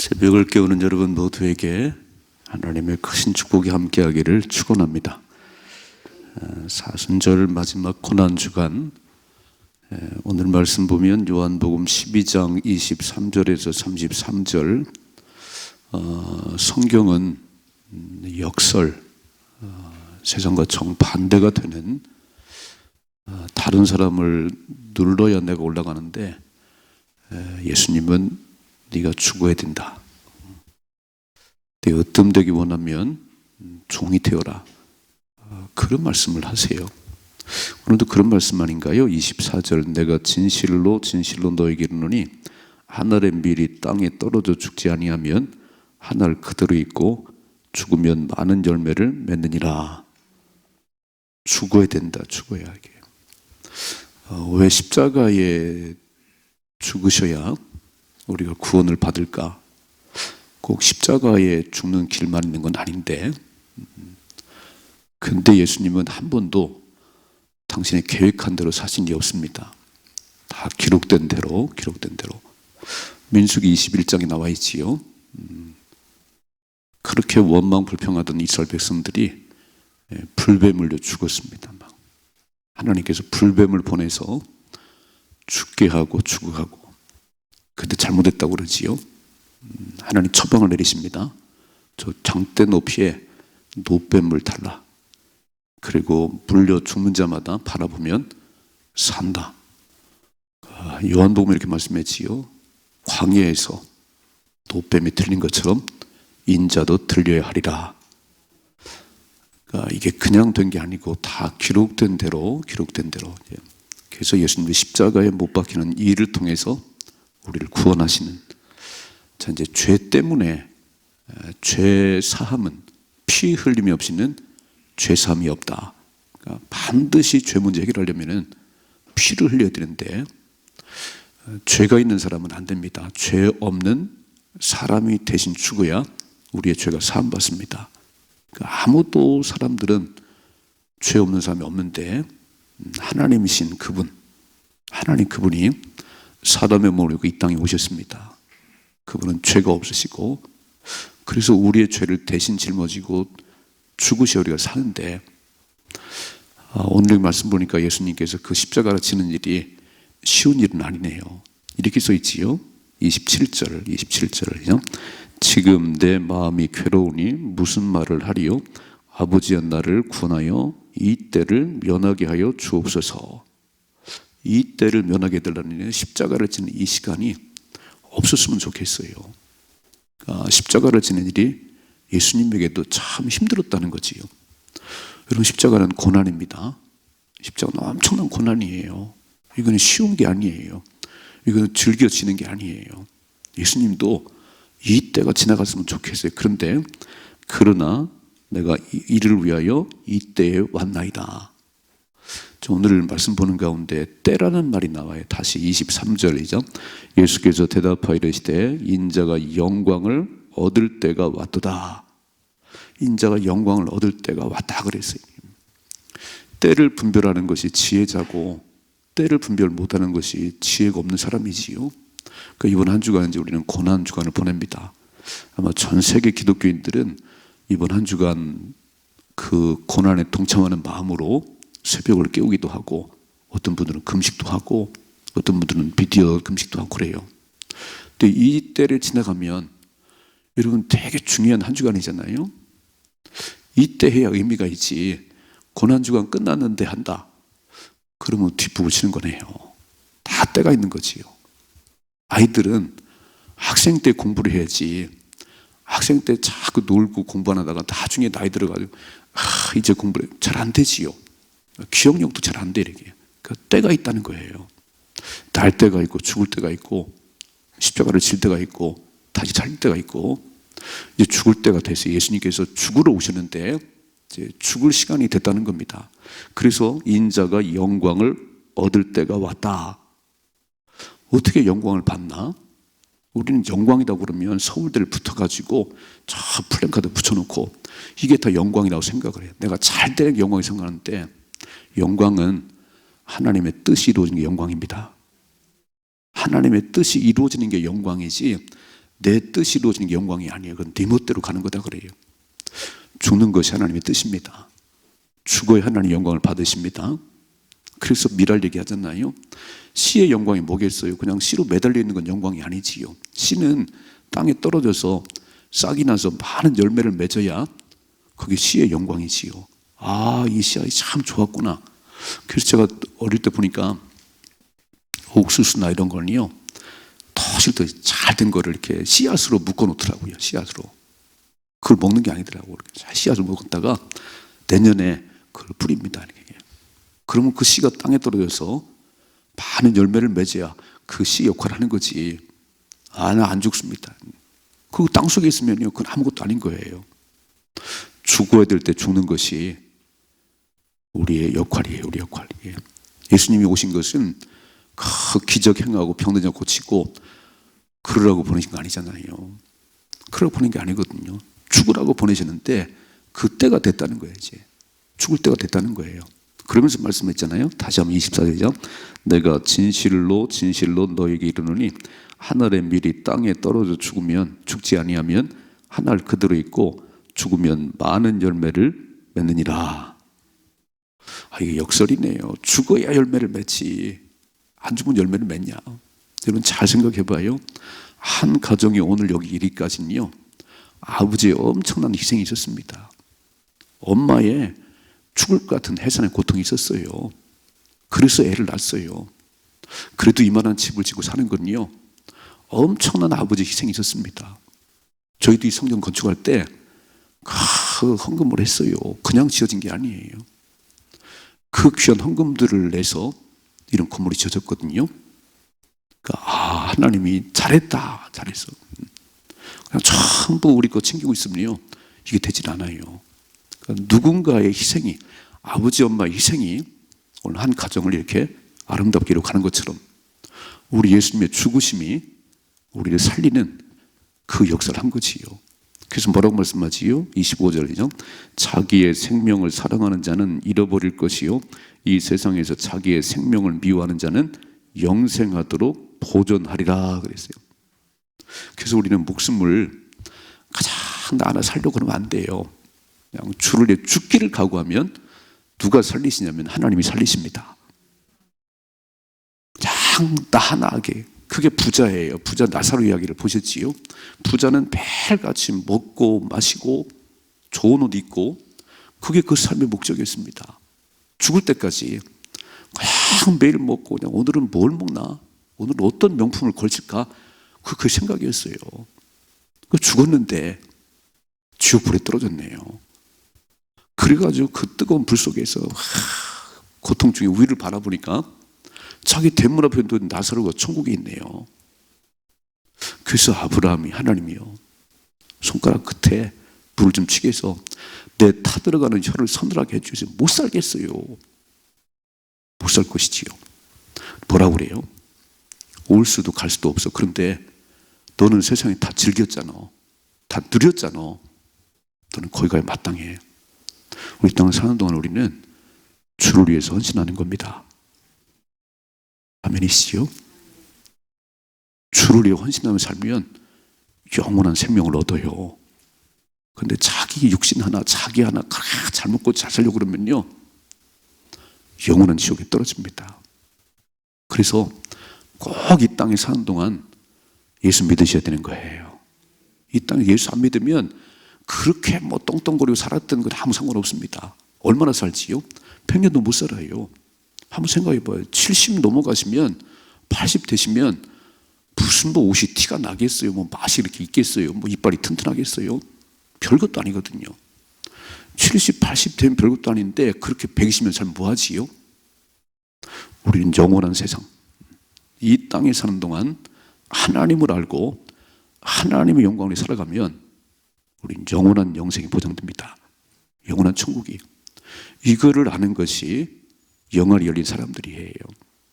새벽을 깨우는 여러분 모두에게 하나님의 크신 축복이 함께하기를 축원합니다. 사순절 마지막 고난주간, 오늘 말씀 보면 요한복음 12장 23절에서 33절, 성경은 역설, 세상과 정반대가 되는, 다른 사람을 눌러야 내가 올라가는데 예수님은 네가 죽어야 된다. 네 으뜸되기 원하면 종이 되어라. 그런 말씀을 하세요. 오늘도 그런 말씀 아닌가요? 24절, 내가 진실로 진실로 너에게 이르노니 하늘의 밀이 땅에 떨어져 죽지 아니하면 하늘 그대로 있고 죽으면 많은 열매를 맺느니라. 죽어야 된다. 죽어야 하게. 왜 십자가에 죽으셔야 우리가 구원을 받을까? 꼭 십자가에 죽는 길만 있는 건 아닌데, 근데 예수님은 한 번도 당신의 계획한 대로 사신 게 없습니다. 다 기록된 대로. 민수기 21장에 나와 있지요. 그렇게 원망 불평하던 이스라엘 백성들이 불뱀 물려 죽었습니다. 하나님께서 불뱀을 보내서 죽게 하고 죽어가고. 근데 잘못했다고 그러지요. 하나님 처방을 내리십니다. 저 장대 높이에 노뱀을 달라. 그리고 물려 죽는 자마다 바라보면 산다. 요한복음에 이렇게 말씀했지요. 광야에서 노뱀이 들린 것처럼 인자도 들려야 하리라. 이게 그냥 된 게 아니고 다 기록된 대로. 그래서 예수님의 십자가에 못 박히는 이 일을 통해서 우리를 구원하시는. 자, 이제 죄 때문에, 죄 사함은 피 흘림이 없이는 죄 사함이 없다. 그러니까 반드시 죄 문제 해결하려면은 피를 흘려야 되는데, 죄가 있는 사람은 안 됩니다. 죄 없는 사람이 대신 죽어야 우리의 죄가 사함 받습니다. 그러니까 아무도 사람들은 죄 없는 사람이 없는데, 하나님이신 그분, 그분이 사람의 몸을 입고 이 땅에 오셨습니다. 그분은 죄가 없으시고, 그래서 우리의 죄를 대신 짊어지고 죽으셔야 우리가 사는데, 오늘 말씀 보니까 예수님께서 그 십자가를 지는 일이 쉬운 일은 아니네요. 이렇게 써 있지요. 27절. 지금 내 마음이 괴로우니 무슨 말을 하리요? 아버지여 나를 구원하여 이 때를 면하게 하여 주옵소서. 이 때를 면하게 해달라는 십자가를 지는 이 시간이 없었으면 좋겠어요. 십자가를 지는 일이 예수님에게도 참 힘들었다는 거지요. 여러분, 십자가는 고난입니다. 십자가는 엄청난 고난이에요. 이거는 쉬운 게 아니에요. 이거는 즐겨 지는 게 아니에요. 예수님도 이 때가 지나갔으면 좋겠어요. 그러나 내가 이를 위하여 이 때에 왔나이다. 오늘 말씀 보는 가운데 때라는 말이 나와요. 다시 23절이죠. 예수께서 대답하여 이르시되 인자가 영광을 얻을 때가 왔도다. 인자가 영광을 얻을 때가 왔다 그랬어요. 때를 분별하는 것이 지혜자고, 때를 분별 못하는 것이 지혜가 없는 사람이지요. 그러니까 이번 한 주간 우리는 고난 주간을 보냅니다. 아마 전 세계 기독교인들은 이번 한 주간 그 고난에 동참하는 마음으로 새벽을 깨우기도 하고, 어떤 분들은 금식도 하고, 어떤 분들은 비디오 금식도 하고 그래요. 근데 이 때를 지나가면 여러분 되게 중요한 한 주간이잖아요. 이때 해야 의미가 있지. 고난주간 끝났는데 한다. 그러면 뒷북을 치는 거네요. 다 때가 있는 거지요. 아이들은 학생 때 공부를 해야지. 학생 때 자꾸 놀고 공부 안 하다가 나중에 나이 들어가지고 이제 공부를 잘 안 되지요. 기억력도 잘 안 돼. 이렇게. 그 때가 있다는 거예요. 날 때가 있고 죽을 때가 있고, 십자가를 질 때가 있고, 다시 살 때가 있고, 이제 죽을 때가 돼서 예수님께서 죽으러 오셨는데 이제 죽을 시간이 됐다는 겁니다. 그래서 인자가 영광을 얻을 때가 왔다. 어떻게 영광을 받나? 우리는 영광이라고 그러면 서울대를 붙어가지고 저 플랜카드 붙여놓고 이게 다 영광이라고 생각을 해요. 내가 잘 때 영광이 생각하는데, 영광은 하나님의 뜻이 이루어진 게 영광입니다. 하나님의 뜻이 이루어지는 게 영광이지, 내 뜻이 이루어지는 게 영광이 아니에요. 그건 네 멋대로 가는 거다 그래요. 죽는 것이 하나님의 뜻입니다. 죽어야 하나님 영광을 받으십니다. 그래서 미랄 얘기하잖아요. 씨의 영광이 뭐겠어요? 그냥 씨로 매달려 있는 건 영광이 아니지요. 씨는 땅에 떨어져서 싹이 나서 많은 열매를 맺어야 그게 씨의 영광이지요. 아, 이 씨앗이 참 좋았구나. 그래서 제가 어릴 때 보니까 옥수수나 이런 거는요, 더 잘 된 거를 이렇게 씨앗으로 묶어 놓더라고요. 씨앗으로. 그걸 먹는 게 아니더라고요. 씨앗을 먹었다가 내년에 그걸 뿌립니다. 그러면 그 씨가 땅에 떨어져서 많은 열매를 맺어야 그 씨 역할을 하는 거지. 아, 나 안 죽습니다. 그 땅 속에 있으면요, 그건 아무것도 아닌 거예요. 죽어야 될 때 죽는 것이 우리의 역할이에요. 우리 역할. 예수님이 오신 것은 그 기적 행하고 병든 자 고치고 그러라고 보내신 거 아니잖아요. 그러라고 보낸 게 아니거든요. 죽으라고 보내셨는데 그 때가 됐다는 거예요. 이제 죽을 때가 됐다는 거예요. 그러면서 말씀했잖아요. 다시 한번 24절이죠. 내가 진실로 진실로 너에게 이르노니 하늘의 밀이 땅에 떨어져 죽으면 죽지 아니하면 하늘 그대로 있고 죽으면 많은 열매를 맺느니라. 아, 이게 역설이네요. 죽어야 열매를 맺지. 안 죽으면 열매를 맺냐. 여러분 잘 생각해 봐요. 한 가정이 오늘 여기 이르기까지는요, 아버지의 엄청난 희생이 있었습니다. 엄마의 죽을 것 같은 해산의 고통이 있었어요. 그래서 애를 낳았어요. 그래도 이만한 집을 짓고 사는 건요, 엄청난 아버지의 희생이 있었습니다. 저희도 이 성전 건축할 때 그 헌금을 했어요. 그냥 지어진 게 아니에요. 그 귀한 헌금들을 내서 이런 건물이 지어졌거든요. 그러니까 하나님이 잘했다, 잘했어. 그냥 전부 우리 거 챙기고 있으면요, 이게 되질 않아요. 그러니까 누군가의 희생이, 아버지 엄마의 희생이 오늘 한 가정을 이렇게 아름답게 이루어가는 것처럼 우리 예수님의 죽으심이 우리를 살리는 그 역사를 한 거지요. 그래서 뭐라고 말씀하지요? 25절이죠. 자기의 생명을 사랑하는 자는 잃어버릴 것이요, 이 세상에서 자기의 생명을 미워하는 자는 영생하도록 보존하리라 그랬어요. 그래서 우리는 목숨을 가장 나 하나 살려고 그러면 안 돼요. 그냥 주를 위해 죽기를 각오하면 누가 살리시냐면 하나님이 살리십니다. 그냥 나 하나하게. 그게 부자예요. 부자 나사로 이야기를 보셨지요? 부자는 매일같이 먹고 마시고 좋은 옷 입고, 그게 그 삶의 목적이었습니다. 죽을 때까지 그냥 매일 먹고, 그냥 오늘은 뭘 먹나? 오늘은 어떤 명품을 걸칠까? 그 생각이었어요. 죽었는데 지옥불에 떨어졌네요. 그래가지고 그 뜨거운 불 속에서 고통 중에 위를 바라보니까 자기 대문 앞에 둔 나사로가 천국에 있네요. 그래서 아브라함이, 하나님이요, 손가락 끝에 불을 좀 치게 해서 내 타들어가는 혀를 서늘하게 해주세요. 못 살겠어요. 못 살 것이지요. 뭐라고 그래요? 올 수도 갈 수도 없어. 그런데 너는 세상에 다 즐겼잖아. 다 누렸잖아. 너는 거기 가야 마땅해. 우리 땅을 사는 동안 우리는 주를 위해서 헌신하는 겁니다. 아멘이시죠? 주를 위해 헌신하며 살면 영원한 생명을 얻어요. 그런데 자기 육신 하나, 자기 하나 잘 먹고 잘 살려고 그러면요, 영원한 지옥에 떨어집니다. 그래서 꼭 이 땅에 사는 동안 예수 믿으셔야 되는 거예요. 이 땅에 예수 안 믿으면 그렇게 똥똥거리고 살았던 건 아무 상관없습니다. 얼마나 살지요? 100년도 못 살아요. 한번 생각해 봐요. 70 넘어가시면, 80 되시면 무슨 옷이 티가 나겠어요? 맛이 이렇게 있겠어요? 이빨이 튼튼하겠어요? 별것도 아니거든요. 70, 80 되면 별것도 아닌데 그렇게 120년 살면 뭐하지요? 우리는 영원한 세상, 이 땅에 사는 동안 하나님을 알고 하나님의 영광을 살아가면 우리는 영원한 영생이 보장됩니다. 영원한 천국이. 이거를 아는 것이 영안이 열린 사람들이에요.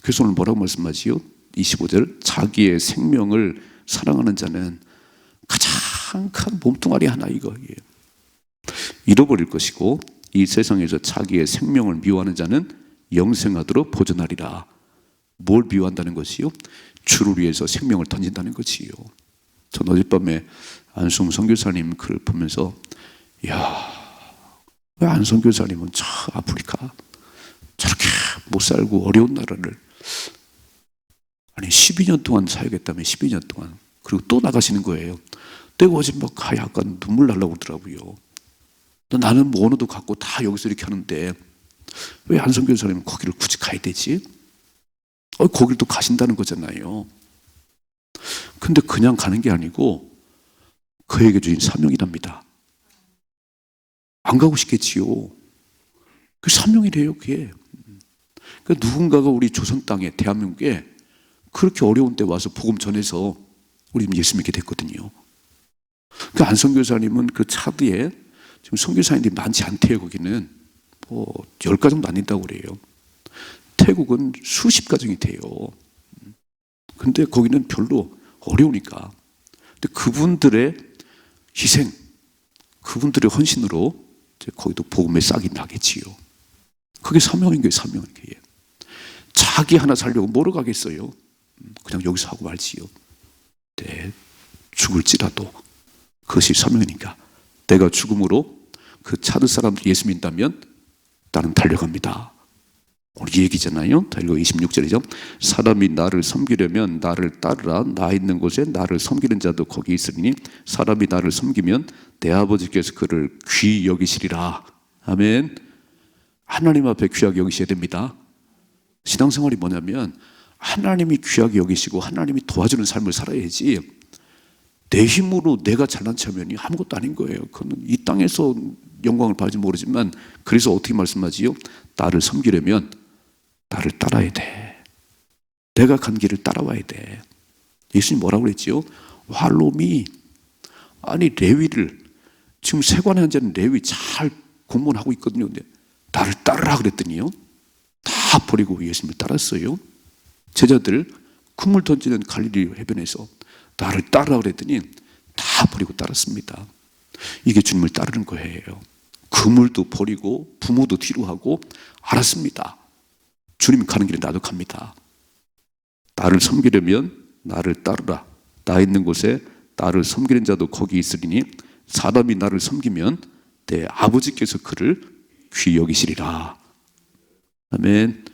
그래서 오늘 뭐라고 말씀하지요? 25절, 자기의 생명을 사랑하는 자는 가장 큰 몸뚱아리 하나, 이거예요. 잃어버릴 것이고 이 세상에서 자기의 생명을 미워하는 자는 영생하도록 보존하리라. 뭘 미워한다는 것이요? 주를 위해서 생명을 던진다는 것이요. 전 어젯밤에 안승 선교사님 글을 보면서 이야, 왜 안승 교사님은 저 아프리카 저렇게 못 살고 어려운 나라를 아니 12년 동안 사역했다며 12년 동안 그리고 또 나가시는 거예요. 내가 어제 막 약간 눈물 날라고 그러더라고요. 나는 뭐 언어도 갖고 다 여기서 이렇게 하는데 왜 안성 교사님은 거기를 굳이 가야 되지? 거기를 또 가신다는 거잖아요. 근데 그냥 가는 게 아니고 그에게 주신 사명이랍니다. 안 가고 싶겠지요. 그 사명이래요, 그게. 그러니까 누군가가 우리 조선 땅에, 대한민국에 그렇게 어려운 때 와서 복음 전해서 우리 예수 믿게 됐거든요. 그 안성교사님은 그 차드에 지금 선교사님들이 많지 않대요. 거기는 뭐 10가 정도 안 된다고 그래요. 태국은 수십 가정이 돼요. 근데 거기는 별로 어려우니까. 근데 그분들의 희생, 그분들의 헌신으로 이제 거기도 복음의 싹이 나겠지요. 그게 사명인 거예요, 사명인 거예요. 자기 하나 살려고 뭐로 가겠어요? 그냥 여기서 하고 말지요. 네, 죽을지라도 그것이 사명이니까 내가 죽음으로 그 차드 사람들이 예수 믿는다면 나는 달려갑니다. 오늘 이 얘기잖아요. 다 읽어 26절이죠. 사람이 나를 섬기려면 나를 따르라. 나 있는 곳에 나를 섬기는 자도 거기 있으리니 사람이 나를 섬기면 내 아버지께서 그를 귀히 여기시리라. 아멘. 하나님 앞에 귀하게 여기셔야 됩니다. 신앙생활이 뭐냐면 하나님이 귀하게 여기시고 하나님이 도와주는 삶을 살아야지 내 힘으로 내가 잘난 체하면 아무것도 아닌 거예요. 그건 이 땅에서 영광을 받을지 모르지만 그래서 어떻게 말씀하지요? 나를 섬기려면 나를 따라야 돼. 내가 간 길을 따라와야 돼. 예수님 뭐라고 그랬지요? Follow me. 아니 레위를 지금 세관에 앉아있는 레위 잘 공무원하고 있거든요. 근데 나를 따르라 그랬더니요 다 버리고 예수님을 따랐어요. 제자들 콧물 던지는 갈릴리 해변에서 나를 따르라 그랬더니 다 버리고 따랐습니다. 이게 주님을 따르는 거예요. 그물도 버리고 부모도 뒤로 하고 알았습니다. 주님 가는 길에 나도 갑니다. 나를 섬기려면 나를 따르라. 나 있는 곳에 나를 섬기는 자도 거기 있으리니 사람이 나를 섬기면 내 아버지께서 그를 귀히 여기시리라. 아멘.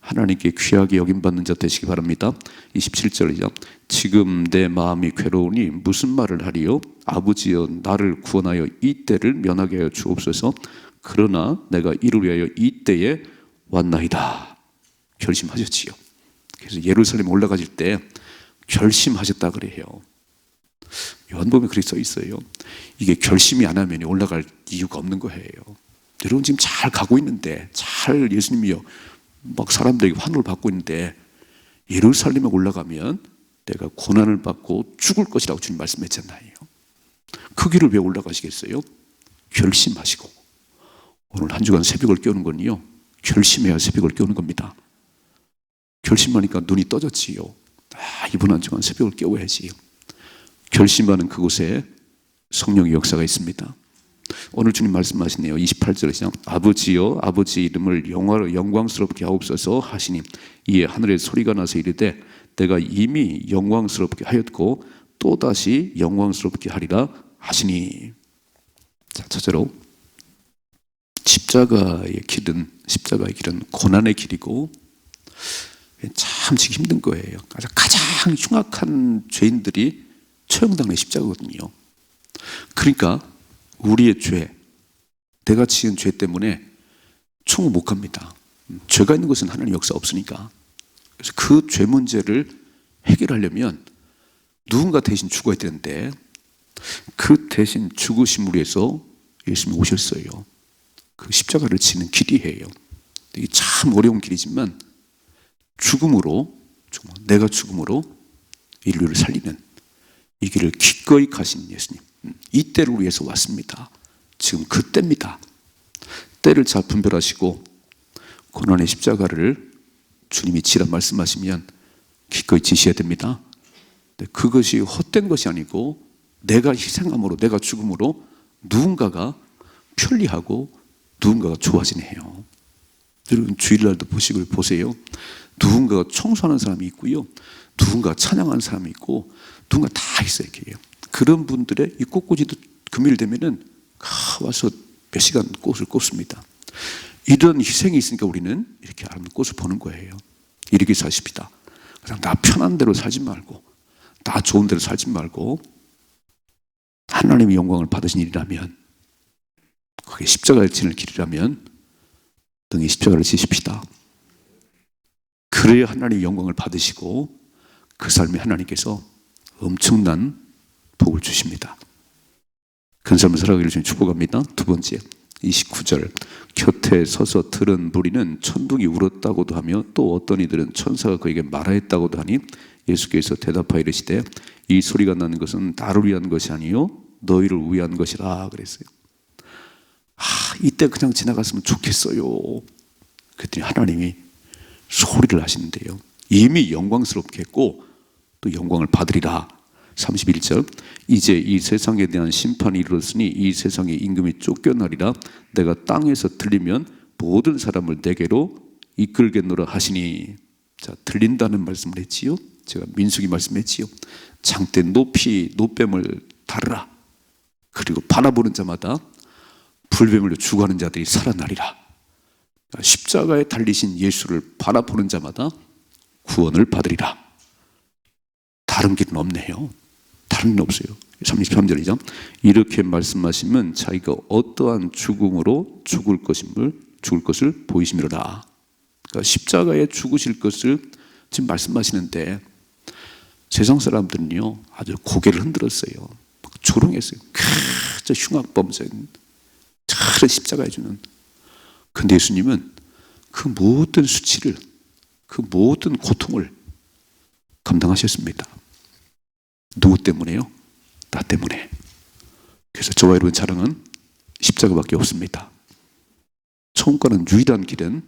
하나님께 귀하게 여김받는 자 되시기 바랍니다. 27절이죠. 지금 내 마음이 괴로우니 무슨 말을 하리요? 아버지여 나를 구원하여 이 때를 면하게 하여 주옵소서. 그러나 내가 이를 위하여 이 때에 왔나이다. 결심하셨지요. 그래서 예루살렘 올라가실 때 결심하셨다 그래요. 요한복음에 그렇게 써 있어요. 이게 결심이 안 하면 올라갈 이유가 없는 거예요. 여러분 지금 잘 가고 있는데 잘 예수님이요 막 사람들에게 환호를 받고 있는데 예루살렘에 올라가면 내가 고난을 받고 죽을 것이라고 주님 말씀했잖아요. 그 길을 왜 올라가시겠어요? 결심하시고. 오늘 한 주간 새벽을 깨우는 건요 결심해야 새벽을 깨우는 겁니다. 결심하니까 눈이 떠졌지요. 이번 한 주간 새벽을 깨워야지. 결심하는 그곳에 성령의 역사가 있습니다. 오늘 주님 말씀하시네요. 28절에 아버지여 아버지의 이름을 영광스럽게 하옵소서 하시니 이에 하늘에 소리가 나서 이르되 내가 이미 영광스럽게 하였고 또다시 영광스럽게 하리라 하시니. 자, 첫째로 십자가의 길은 고난의 길이고 참 지기 힘든 거예요. 가장 흉악한 죄인들이 처형당하는 십자가거든요. 그러니까 우리의 죄, 내가 지은 죄 때문에 천국 못 갑니다. 죄가 있는 것은 하나님 역사 없으니까. 그래서 그 죄 문제를 해결하려면 누군가 대신 죽어야 되는데 그 대신 죽으심으로 해서 예수님이 오셨어요. 그 십자가를 지는 길이에요. 이게 참 어려운 길이지만 죽음으로, 내가 죽음으로 인류를 살리는 이 길을 기꺼이 가신 예수님. 이 때를 위해서 왔습니다. 지금 그 때입니다. 때를 잘 분별하시고 고난의 십자가를 주님이 지라 말씀하시면 기꺼이 지셔야 됩니다. 그것이 헛된 것이 아니고 내가 희생함으로 내가 죽음으로 누군가가 편리하고 누군가가 좋아지네 해요. 여러분 주일날도 보세요. 누군가가 청소하는 사람이 있고요. 누군가가 찬양하는 사람이 있고 누군가 다 있어요. 이렇게. 그런 분들의 이 꽃꽂이도 금요일 되면은 와서 몇 시간 꽃을 꽂습니다. 이런 희생이 있으니까 우리는 이렇게 아름다운 꽃을 보는 거예요. 이렇게 사십시다. 그냥 나 편한 대로 살지 말고, 나 좋은 대로 살지 말고, 하나님의 영광을 받으신 일이라면, 그게 십자가를 지는 길이라면 등에 십자가를 지십시다. 그래야 하나님의 영광을 받으시고 그 삶에 하나님께서 엄청난 복을 주십니다. 그런 삶을 살아가기를 주님 축복합니다. 두 번째, 29절. 곁에 서서 들은 무리는 천둥이 울었다고도 하며 또 어떤 이들은 천사가 그에게 말하였다고도 하니 예수께서 대답하여 이르시되 이 소리가 나는 것은 나를 위한 것이 아니요 너희를 위한 것이라 그랬어요. 이때 그냥 지나갔으면 좋겠어요. 그랬더니 하나님이 소리를 하시는데요. 이미 영광스럽게 했고 또 영광을 받으리라. 31절. 이제 이 세상에 대한 심판이 이르렀으니 이 세상의 임금이 쫓겨나리라. 내가 땅에서 들리면 모든 사람을 내게로 이끌겠노라 하시니. 자, 들린다는 말씀을 했지요. 제가 민수기 말씀했지요. 장대 높이 노뱀을 다르라. 그리고 바라보는 자마다 불뱀으로 죽어가는 자들이 살아나리라. 십자가에 달리신 예수를 바라보는 자마다 구원을 받으리라. 다른 길은 없네요. 다른 길은 없어요. 33절이죠. 이렇게 말씀하시면 자기가 어떠한 죽음으로 죽을 것을 보이심이로라. 그러니까 십자가에 죽으실 것을 지금 말씀하시는데 세상 사람들은요 아주 고개를 흔들었어요. 조롱했어요. 저 흉악범죄는 차라리 십자가에 주는. 근데 예수님은 그 모든 수치를, 그 모든 고통을 감당하셨습니다. 누구 때문에요? 나 때문에. 그래서 저와 여러분 자랑은 십자가밖에 없습니다. 처음 가는 유일한 길은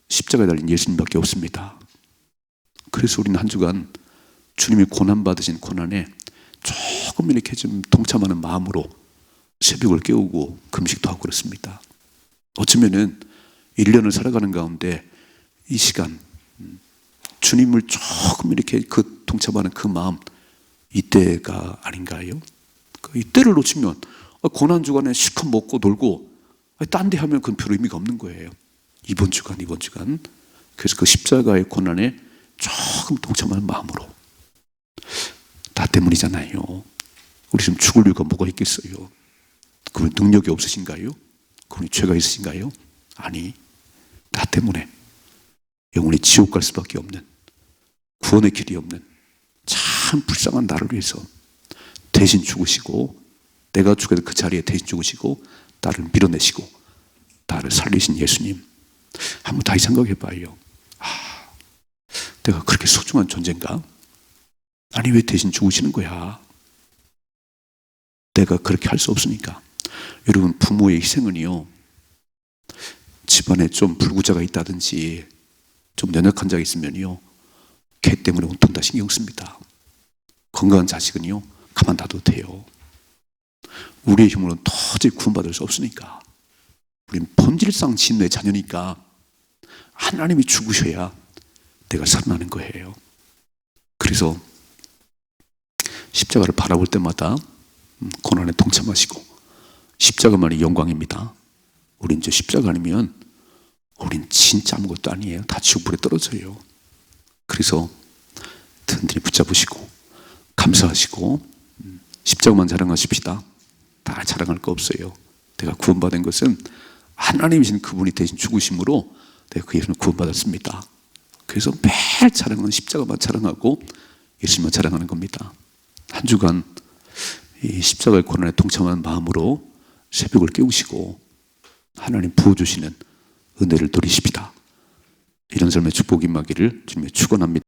십자가에 달린 예수님밖에 없습니다. 그래서 우리는 한 주간 주님이 고난받으신 고난에 조금 이렇게 좀 동참하는 마음으로 새벽을 깨우고 금식도 하고 그렇습니다. 어쩌면은 1년을 살아가는 가운데 이 시간 주님을 조금 이렇게 그 동참하는 그 마음, 이때가 아닌가요? 이때를 놓치면 고난 주간에 실컷 먹고 놀고 딴 데 하면 그건 별 의미가 없는 거예요. 이번 주간 그래서 그 십자가의 고난에 조금 동참하는 마음으로. 나 때문이잖아요. 우리 지금 죽을 이유가 뭐가 있겠어요? 그분 능력이 없으신가요? 그분이 죄가 있으신가요? 아니, 나 때문에 영원히 지옥 갈 수밖에 없는, 구원의 길이 없는 참 불쌍한 나를 위해서 대신 죽으시고, 내가 죽어도 그 자리에 대신 죽으시고 나를 밀어내시고 나를 살리신 예수님. 한번 다시 생각해 봐요. 내가 그렇게 소중한 존재인가? 아니 왜 대신 죽으시는 거야? 내가 그렇게 할 수 없으니까. 여러분, 부모의 희생은요, 집안에 좀 불구자가 있다든지 좀 연약한 자가 있으면요 걔 때문에 온통 다 신경 씁니다. 건강한 자식은요 가만 놔둬도 돼요. 우리의 힘으로는 도저히 구원받을 수 없으니까. 우린 본질상 진노의 자녀니까 하나님이 죽으셔야 내가 살아나는 거예요. 그래서 십자가를 바라볼 때마다 고난에 동참하시고, 십자가만이 영광입니다. 우린 저 십자가 아니면 우린 진짜 아무것도 아니에요. 다 지옥불에 떨어져요. 그래서 든든히 붙잡으시고 감사하시고 십자가만 자랑하십시다. 다 자랑할 거 없어요. 내가 구원받은 것은 하나님이신 그분이 대신 죽으심으로 내가 그 예수님을 구원받았습니다. 그래서 매일 자랑은 십자가만 자랑하고 예수님만 자랑하는 겁니다. 한 주간 이 십자가의 고난에 동참하는 마음으로 새벽을 깨우시고 하나님 부어주시는 은혜를 누리십시다. 이런 삶의 축복이 임하기를 주님의 축원합니다.